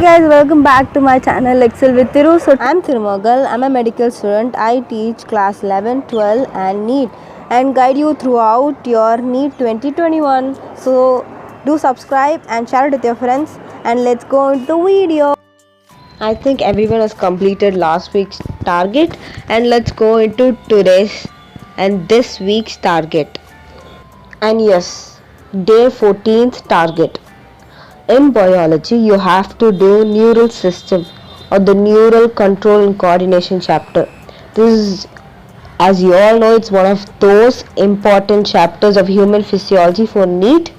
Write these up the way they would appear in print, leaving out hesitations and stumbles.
guys, welcome back to my channel Excel with Thiru. So I'm Thirumogal. I'm a medical student. I teach class 11, 12 and NEET and guide you throughout your NEET 2021. So do subscribe and share it with your friends, and let's go into the video. I think everyone has completed last week's target, and let's go into today's and this week's target. And yes, day 14th target. In biology, you have to do neural system or the neural control and coordination chapter. This is, as you all know, it's one of those important chapters of human physiology for NEET.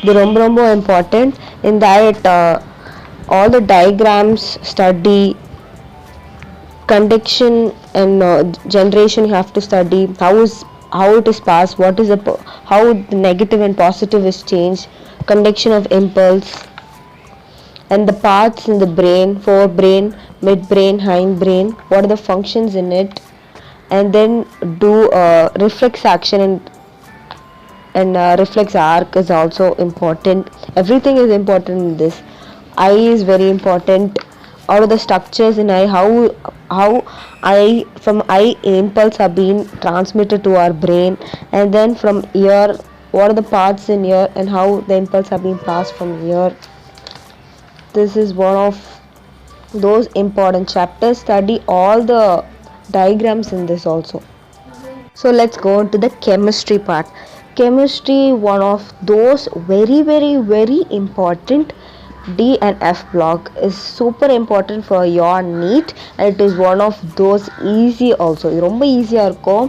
The ரொம்ப important. In that, all the diagrams study, conduction and generation you have to study, how it is passed, what is how the negative and positive is changed, conduction of impulse, and the parts in the brain, forebrain, midbrain, hindbrain, what are the functions in it, and then do reflex action and reflex arc is also important. Everything is important in this. Eye is very important. All of the structures in eye, how eye from eye impulse are being transmitted to our brain, and then from ear, what are the parts in ear and how the impulse are being passed from ear. This is one of those important chapters. Study all the diagrams in this also. So let's go into the chemistry part. Chemistry, one of those very important. D and F block is super important for your NEET, and it is one of those easy also. ரொம்ப ஈஸியாக இருக்கும்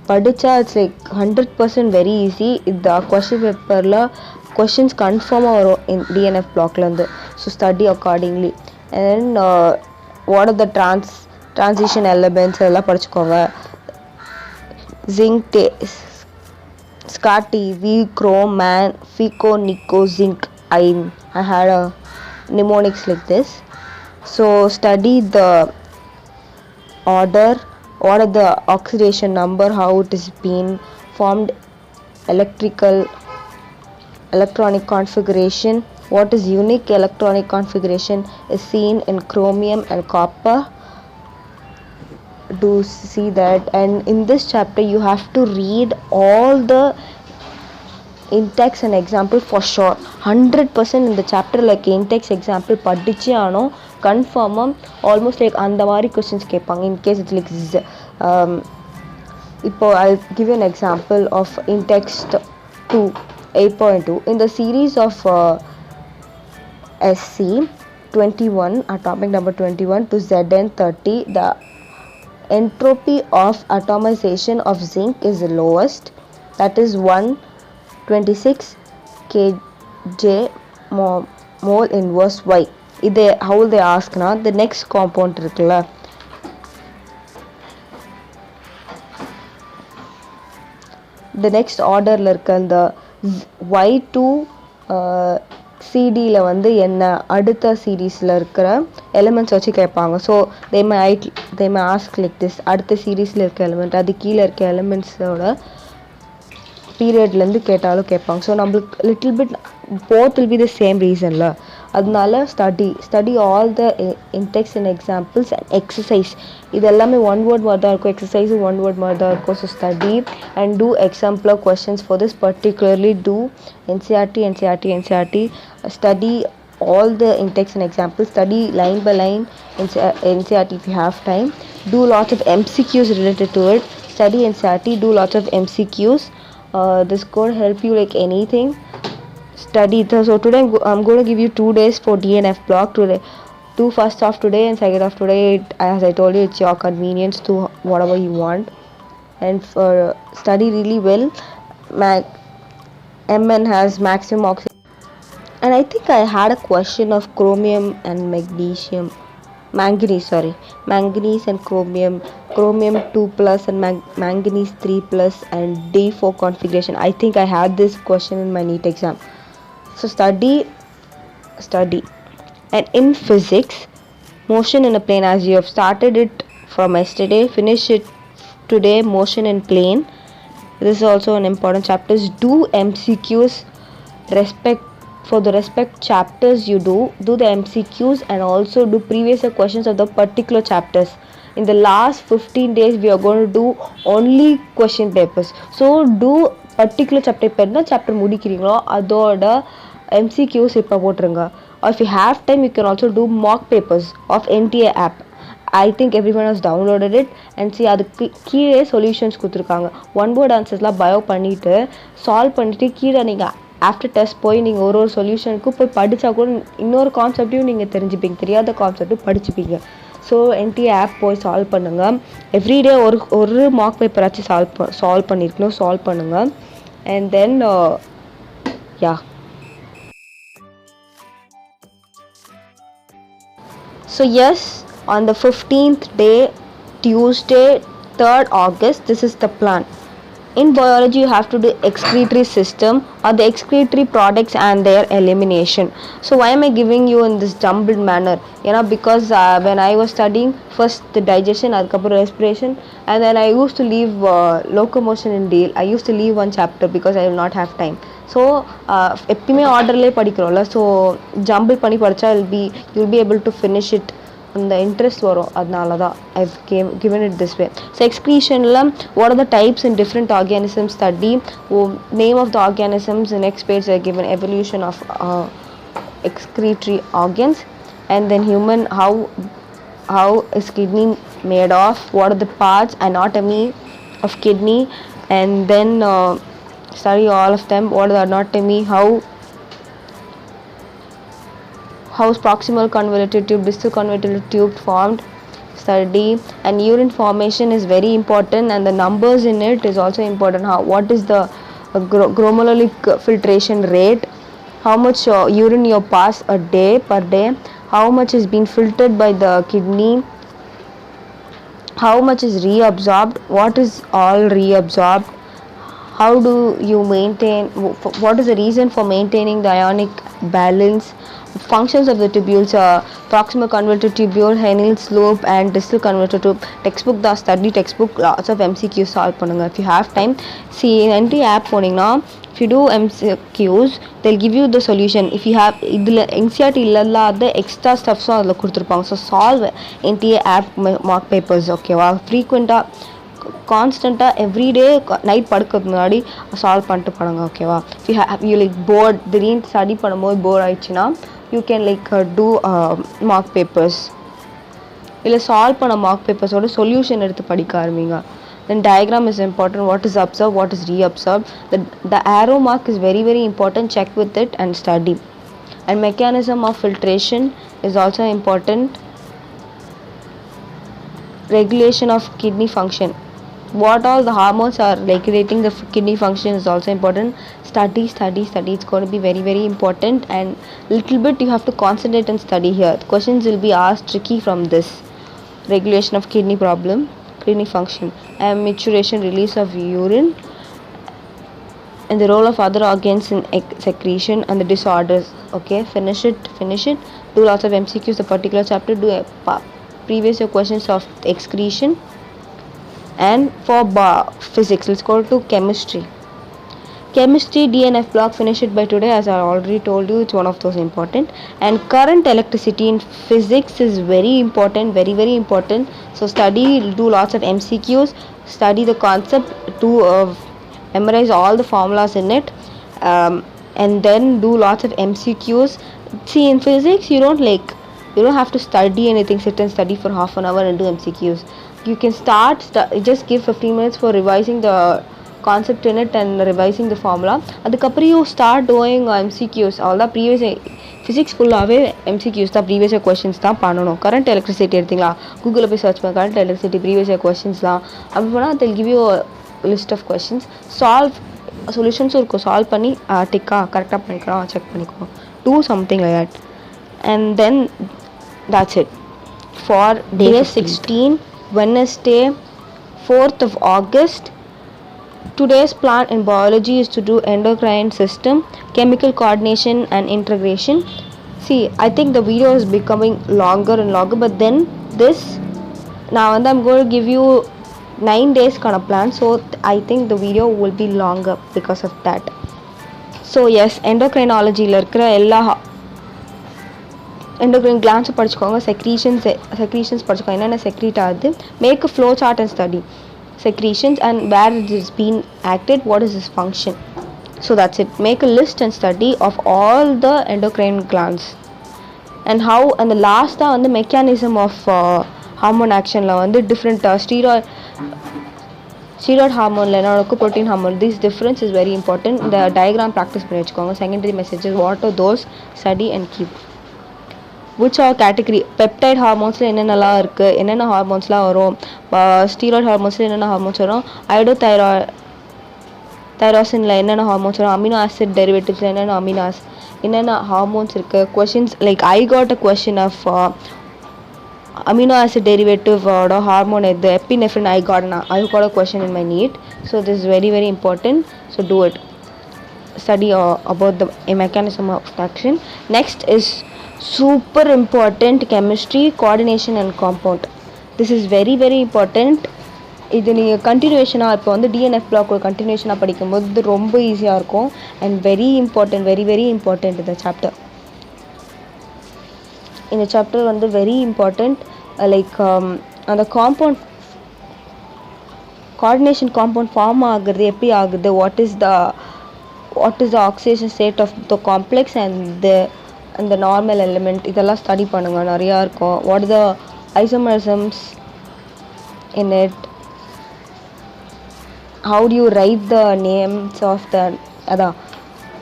படித்தா. It's like 100% very easy. இந்த question பேப்பரில் questions கன்ஃபார்மாக வரும் D and F பிளாக்லேருந்து. So study accordingly. And what are the transition elements எல்லாம் படிச்சுக்கோங்க. Zinc, Scotty, V, chrome, man, Figo, Nico, zinc. I had a mnemonics like this. So study the order, what are the oxidation number, how it is being formed, electronic configuration, what is unique electronic configuration is seen in chromium and copper. Do see that. And in this chapter you have to read all the index and example for sure. 100% இந்த chapter like index example படித்தே ஆனோம் கன்ஃபார்மாக. Almost like அந்த மாதிரி questions கேட்பாங்க. In case it's like இப்போ I give an example of in-text 2 8.2 in the series of SC 21 atomic number 21 to Zn30, the entropy of atomization of zinc is the lowest, that is 126 kJ mole inverse Y. இது how they ask na the next compound இருக்குல்ல, the next orderல இருக்க அந்த Y2 CDல வந்து என்ன அடுத்த சீரீஸில் இருக்கிற elements வச்சு கேட்பாங்க. So they may ask like this. அடுத்த சீரீஸில் இருக்க எலிமெண்ட் அது கீழே இருக்க எலிமெண்ட்ஸோட பீரியட்லேருந்து கேட்டாலும் கேட்பாங்க. ஸோ நம்மளுக்கு little bit both will be the same ரீசனில். அதனால study all the index and examples and exercise. இது எல்லாமே ஒன் வேர்ட் மாதிரி தான் இருக்கும். எக்ஸசைஸும் ஒன் வேர்ட் மாதிரி தான் இருக்கும். So study and do exemplar questions for this particularly. Do NCERT. Study all the in-text and examples. Study line by line NCERT if you have time. Do lots of MCQs related to it. Study NCERT, do lots of MCQs. This could help you like anything. Study. So today I'm going to give you 2 days for DNF block. Today, do first half today and second half today. As I told you, it's your convenience to whatever you want. And for study really well. MN has maximum oxygen. And I think I had a question of chromium and manganese and chromium 2+ and manganese 3+ and D4 configuration. I think I had this question in my NEET exam. So study. And in physics, motion in a plane, as you have started it from yesterday, finish it today. Motion in plane, this is also an important chapter. Do MCQs, respect for the respect chapters you do the MCQs and also do previous year questions of the particular chapters. In the last 15 days we are going to do only question papers. So do particular chapter இப்போ என்ன chapter முடிக்கிறீங்களோ அதோட MCQs இப்போ போட்டுருங்க. Or if you have time you can also do mock papers of NTA app. I think everyone has downloaded it and see அதுக்கு கீழே solutions கொடுத்துருக்காங்க. One word ஆன்சர்ஸ்லாம் bio பண்ணிவிட்டு solve பண்ணிவிட்டு கீழே நீங்கள் ஆஃப்டர் டெஸ்ட் போய் நீங்கள் ஒரு சொல்யூஷனுக்கும் போய் படித்தா கூட இன்னொரு கான்செப்டையும் நீங்கள் தெரிஞ்சுப்பீங்க, தெரியாத கான்செப்ட்டும் படிச்சுப்பீங்க. ஸோ NTA ஆப் போய் சால்வ் பண்ணுங்கள். எவ்ரிடே ஒரு மார்க் பேப்பராச்சும் சால்வ் பண்ணியிருக்கணும், சால்வ் பண்ணுங்கள். And then yeah so yes, on the 15th day, Tuesday 3rd August, this is the plan. In biology you have to do excretory system or the excretory products and their elimination. So why am I giving you in this jumbled manner? Because when I was studying first the digestion, adukapra respiration, and then I used to leave locomotion in deal. I used to leave one chapter because I will not have time. So எப்பயுமே ஆர்டர்லேயே படிக்கிறோம்ல, so jumble பண்ணி படித்தா you'll be able to finish it. அந்த interest வரும், அதனால தான் I've given it this way. So excretionல what are the types in different organisms study, name of the organisms. The next page are given evolution of excretory organs, and then human, how is kidney made of, what are the parts, anatomy of kidney, and then study all of them. What is the anatomy, how is proximal convoluted tube, distal convoluted tube formed, study. And urine formation is very important and the numbers in it is also important. What is the glomerular filtration rate, how much urine you pass per day, how much is being filtered by the kidney, how much is reabsorbed, what is all reabsorbed, how do you maintain, what is the reason for maintaining the ionic balance, functions of the tubules, proximal convoluted tubule, Henle's loop and distal convoluted tube. Textbook the study textbook, lots of MCQs solve பண்ணுங்க if you have time. See NTA app போனீங்கன்னா if you do MCQs they'll give you the solution. If you have இதில் NCERT இல்லாத extra ஸ்டெப்ஸும் அதில் கொடுத்துருப்பாங்க. So solve NTA app mark papers ஓகேவா. ஃப்ரீக்வெண்ட்டாக கான்ஸ்டண்ட்டாக everyday night படுக்கிறதுக்கு முன்னாடி சால்வ் பண்ணிட்டு பண்ணுங்க ஓகேவா. யூ லைக் போர்ட் திடீர்னு ஸ்டடி பண்ணும்போது போர் ஆயிடுச்சுன்னா you can like do mark papers, இல்லை சால்வ் பண்ண மார்க் பேப்பர்ஸோட சொல்யூஷன் எடுத்து படிக்க ஆரம்பிங்க. Then diagram is important, what is observed, what is reabsorbed. The arrow mark is very very important, check with it and study. And mechanism of filtration is also important. Regulation of kidney function, what all the hormones are regulating the kidney function is also important. Study, it's going to be very very important, and little bit you have to concentrate and study here. The questions will be asked tricky from this. Regulation of kidney function, and maturation, release of urine, and the role of other organs in secretion and the disorders. Okay, finish it. Do lots of MCQs the particular chapter, do previous year questions of excretion. And for physics, let's go to chemistry. DNF block, finish it by today. As I already told you, it's one of those important. And current electricity in physics is very important, very very important. So study, do lots of MCQs, study the concept, to memorize all the formulas in it, and then do lots of MCQs. See, in physics you don't have to study anything, sit and study for half an hour and do MCQs. You can just give 15 minutes for revising the concept in it and revising the formula. அதுக்கப்புறம் you start doing MCQs. அவ்வளோதான். Previous physics ஃபுல்லாகவே MCQs தான், previous year questions தான் பண்ணணும். Current electricity எடுத்தீங்களா, கூகுளில் போய் search பண்ண current electricity previous year questions தான். அப்படி போனால் they'll give you a list of questions. சொல்யூஷன்ஸும் இருக்கும், சால்வ் பண்ணி டிக்கா கரெக்டாக பண்ணிக்கலாம், செக் பண்ணிக்கணும். Do something like that. And then that's it for day 16, Wednesday 4th of August. Today's plan in biology is to do endocrine system, chemical coordination and integration. See, I think the video is becoming longer and longer, but then this now and I'm going to give you 9 days kind of plan, so I think the video will be longer because of that. So yes எண்டோக்ரைனாலஜியில் இருக்கிற எல்லா endocrine glands படிச்சுக்கோங்க, secretions படிச்சுக்கோங்க, என்னென்ன secrete ஆகுது, make a flow chart and study secretions and where it is being acted, what is its function. So that's it. Make a list and study of all the endocrine glands and how, and the last தான் வந்து mechanism of hormone actionல வந்து different steroid ஹார்மோனில் என்ன நடக்கும், protein hormone, this difference is very important. இந்த diagram practice பண்ணி வச்சுக்கோங்க. Secondary messages what are those, study and keep. Which are category, peptide ஹார்மோன்ஸில் என்னென்னலாம் இருக்குது, என்னென்ன ஹார்மோன்ஸ்லாம் வரும், ஸ்டீராய்ட் ஹார்மோன்ஸில் என்னென்ன ஹார்மோன்ஸ் வரும், தைராசினில் என்னென்ன ஹார்மோன்ஸ் வரும், அமினோ ஆசிட் டெரிவேட்டிவ்ஸில் என்னென்ன ஹார்மோன்ஸ் இருக்குது. Questions like I got a question of amino acid derivative or hormone the epinephrine I got a question in my NEET, so this is very very important, so do it, study about the mechanism of action. Next is super important, chemistry, coordination and compound. This is very very important. இது நீங்கள் கண்டினியூஷனாக இப்போ வந்து TNF black ஒரு கண்டினியூஷனாக படிக்கும்போது இது ரொம்ப ஈஸியாக இருக்கும் and very important, very very important இந்த சாப்டர். இந்த சாப்டர் வந்து வெரி இம்பார்ட்டண்ட். லைக் அந்த காம்பவுண்ட் கோஆர்டினேஷன் காம்பவுண்ட் ஃபார்ம் ஆகுறது எப்படி ஆகுது, what is the oxidation state of the complex and அந்த நார்மல் எலிமெண்ட், இதெல்லாம் ஸ்டடி பண்ணுங்கள், நிறையா இருக்கும். What is the isomerisms in it, how do you write the names of the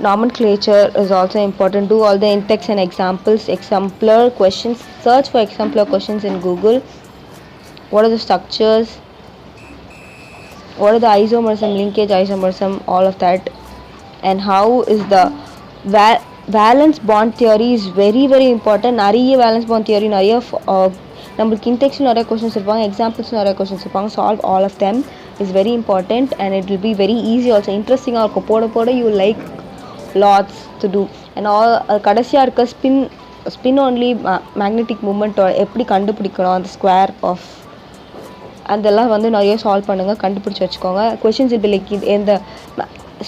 nomenclature is also important. Do all the in-text and examples, exemplar questions, search for exemplar questions in Google. What are the structures, what are the isomerism, linkage isomerism, all of that. And how is the valence bond theory is very very important. நிறைய valence bond theory நிறைய நம்மளுக்கு இன்டெக்ஸ்ட் நிறைய questions இருப்பாங்க, examples நிறைய questions இருப்பாங்க. Solve all of them is very important and it will be very easy also. இன்ட்ரெஸ்டிங்காக இருக்கும், போட you like lots to do and all. கடைசியாக இருக்க ஸ்பின் ஒன்லி மேக்னெட்டிக் மூமெண்ட் எப்படி கண்டுபிடிக்கணும், அந்த ஸ்கொயர் ஆஃப் அதெல்லாம் வந்து நிறைய சால்வ் பண்ணுங்கள், கண்டுபிடிச்சி வச்சுக்கோங்க. கொஷின்ஸ் இப்படி லைக் இந்த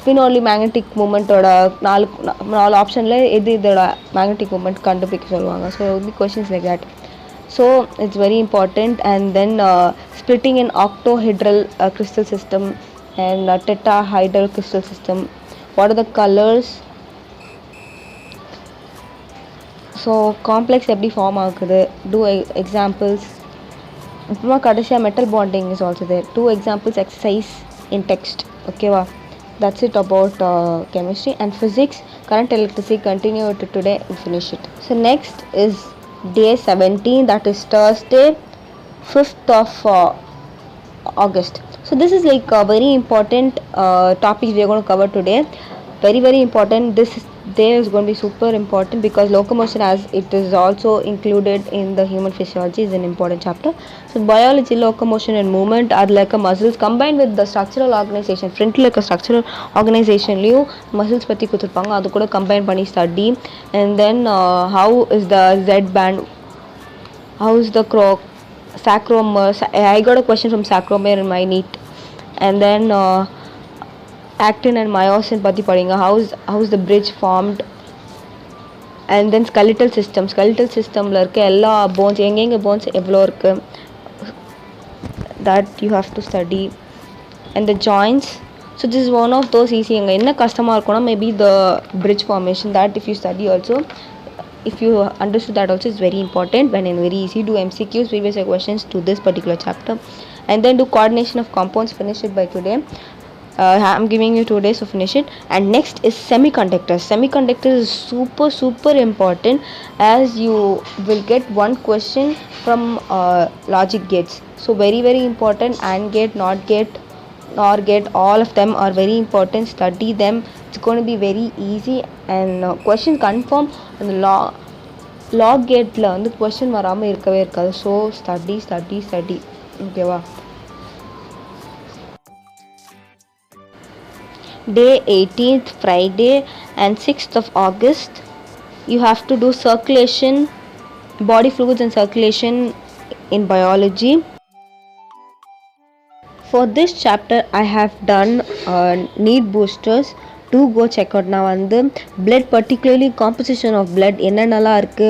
ஸ்பின் ஒன்லி மேக்னெட்டிக் மூமெண்ட்டோட நாலு ஆப்ஷனில் எது இதோட மேக்னெட்டிக் மூமெண்ட் கண்டுபிடிக்க சொல்லுவாங்க. So the questions like that. So it's very important. And then splitting in octahedral crystal system and tetrahedral crystal system, what are the colors, so complex எப்படி form ஆகுது, do examples. அப்புறமா கடைசியாக metal bonding is also there, 2 examples exercise in text. ஓகேவா, that's it about chemistry. And physics, current electricity, continue it today and finish it. So next is day 17, that is Thursday 5th of August. So this is like a very important topic we are going to cover today, very very important. This day is going to be super important because locomotion, as it is also included in the human physiology, is an important chapter. So biology, locomotion and movement are like a muscles combined with the structural organization. Front like a structural organization liu muscles பத்தி கொடுத்திருப்பாங்க, அது கூட combine பண்ணி study. And then how is the Z band, how is the sarcomere, I got a question from sarcomere in my NEET. And then actin and myosin பத்தி படிங்க, how is the bridge formed. And then skeletal systemல இருக்க எல்லா bones, எங்கெங்க bones எவ்வளோ இருக்கு, that you have to study. And the joints, so this is one of those easy. அங்கே என்ன கஷ்டமாக இருக்கும்னா maybe the bridge formation, that if you study also, if you understood that also, is very important. When and very easy, do MCQs, previous year questions to this particular chapter. And then do coordination of compounds, finish it by today. I'm giving you 2 days to finish it. And next is semiconductors. Semiconductors is super important, as you will get one question from logic gates. So very very important. AND gate, NOT gate, NOR gate, all of them are very important. Study them, it's going to be very easy. And question confirm அந்த log gateல வந்து question வராமல் இருக்கவே இருக்காது. So study. ஓகேவா. Day 18th, Friday and 6th of August, you have to do circulation, body fluids and circulation in biology. For this chapter I have done need boosters, do go check out. நான் வந்து blood, particularly composition of blood என்னென்னலாம் இருக்குது,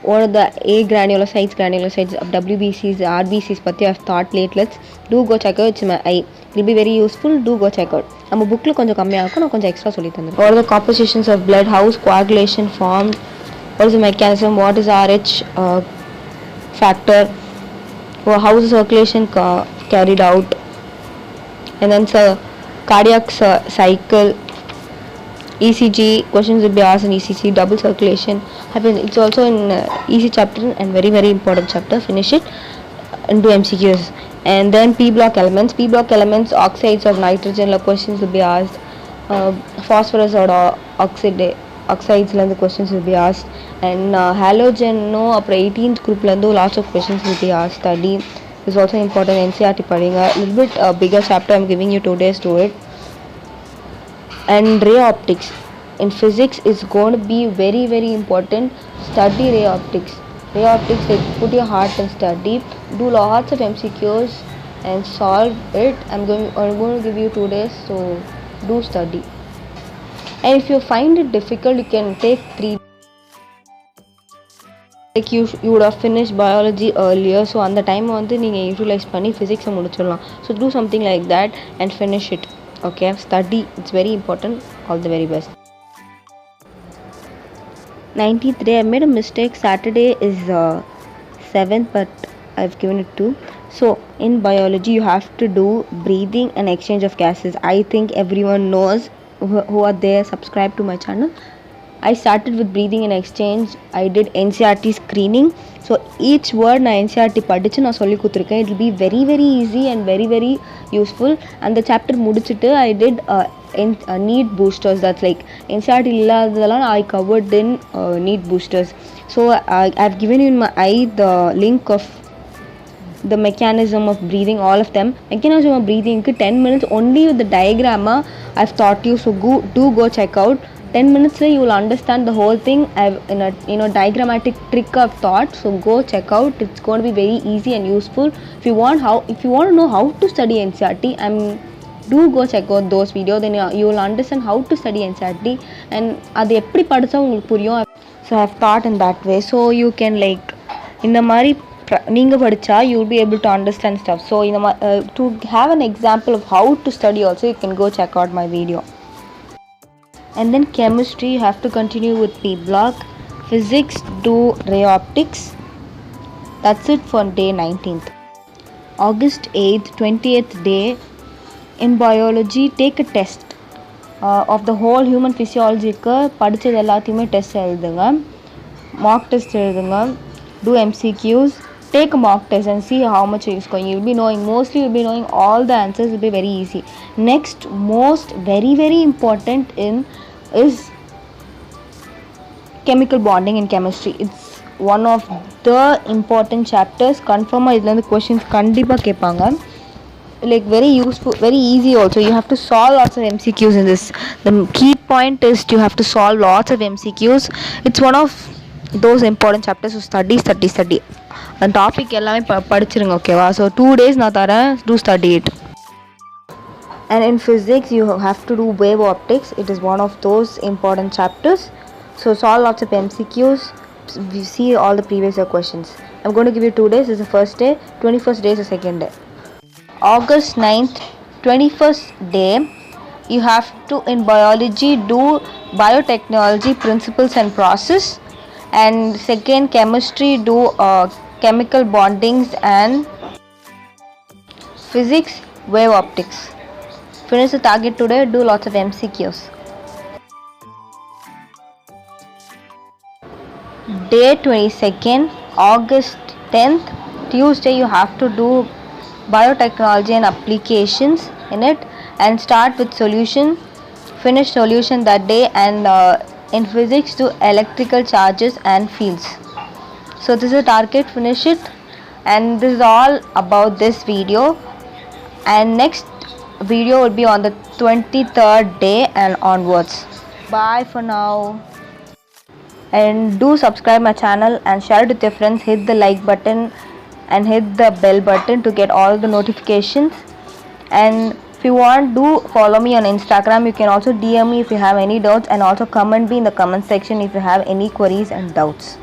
what are the A granulocytes of WBCs, RBCs பற்றி I've thought lately. Do go check out. It's my eye. It will be very useful. Do go check out. நம்ம புக்கில் கொஞ்சம் கம்மியாக இருக்கும், நான் கொஞ்சம் எக்ஸ்ட்ரா சொல்லி தந்தேன். What are the compositions of blood, how is coagulation formed, what is the mechanism, what is RH factor, how is the circulation carried out, and then cardiac cycle, ECG, questions will be asked in ECG, double circulation happens. It's also in easy chapter and very very important chapter. Finish it and do MCQs. And then P block elements, oxides of nitrogen, questions will be asked. Phosphorus or oxides the questions will be asked. And halogen no apra 18th group la lots of questions will be asked. Study is also important. NCERT padinga, a little bit bigger chapter. I'm giving you 2 days to it. And ray optics in physics is going to be very very important. Study ray optics, like put your heart and study, do lots of MCQs and solve it. I'm going to give you 2 days, so do study. And if you find it difficult, you can take 3, like you would have finished biology earlier, so on the time வந்து நீங்கள் utilise பண்ணி ஃபிசிக்ஸை முடிச்சிடலாம். So do something like that and finish it. Okay, study, it's very important. All the very best. 19th day, I made a mistake. Saturday is 7th, but I've given it 2. So in biology you have to do breathing and exchange of gases. I think everyone knows who are there, subscribe to my channel. I started with breathing and exchange. I did NCERT screening. So each word na NCERT படிச்சு நான் சொல்லி கொடுத்துருக்கேன். It will be very very easy and very very useful. And the chapter முடிச்சிட்டு I did need boosters. That's like NCERT இல்லாததெல்லாம் I covered in need boosters. So I've given you in my eye the link of the mechanism of breathing, all of them. Mechanism of breathing 10 minutes only with the diagram I've taught you. So do go check out. 10 minutes you will understand the whole thing. I've in a diagrammatic trick I've taught. So go check out. It's going to be very easy and useful. If you want to know how to study NCERT, do go check out those videos. Then you will understand how to study NCERT and adu eppadi padcha ungalku puriyum. So I've taught in that way, so you can like indha mari நீங்க படிச்சா you will be able to understand stuff. So to have an example of how to study also, you can go check out my video. And then chemistry, you have to continue with P block. Physics, do ray optics. That's it for day 19th. August 8th, 20th day, in biology, take a test of the whole human physiology. படிச்சது எல்லாத்தையுமே test எழுதுங்க, mock test எழுதுங்க, do MCQs, take a mock test and see how much it is going. You'll be knowing, mostly you'll be knowing all the answers. Will be very easy. Next most very very important is chemical bonding in chemistry. It's one of the important chapters. Confirm idla the questions kandipa kepanga, like very useful, very easy also. You have to solve lots of MCQs in this. The key point is you have to solve lots of MCQs. It's one of those important chapters. So study and topic ellame padichirunga, okay va. So 2 days na tharen, do study it. And in physics you have to do wave optics. It is one of those important chapters. So solve lots of MCQs. We see all the previous year questions. I'm going to give you 2 days. This is the first day. 21st day is the second day. August 9th, 21st day, you have to in biology do biotechnology principles and process. And second, chemistry, do chemical bondings. And physics, wave optics. Finish the target today. Do lots of MCQs. Day 22nd, August 10th, Tuesday, you have to do biotechnology and applications in it, and start with solution, finish solution that day. And in physics, do electrical charges and fields. So this is the target, finish it. And this is all about this video. And next video will be on the 23rd day and onwards. Bye for now. And do subscribe my channel and share it with your friends. Hit the like button and hit the bell button to get all the notifications. And If you want, do follow me on Instagram. You can also DM me if you have any doubts, and also comment me in the comment section if you have any queries and doubts.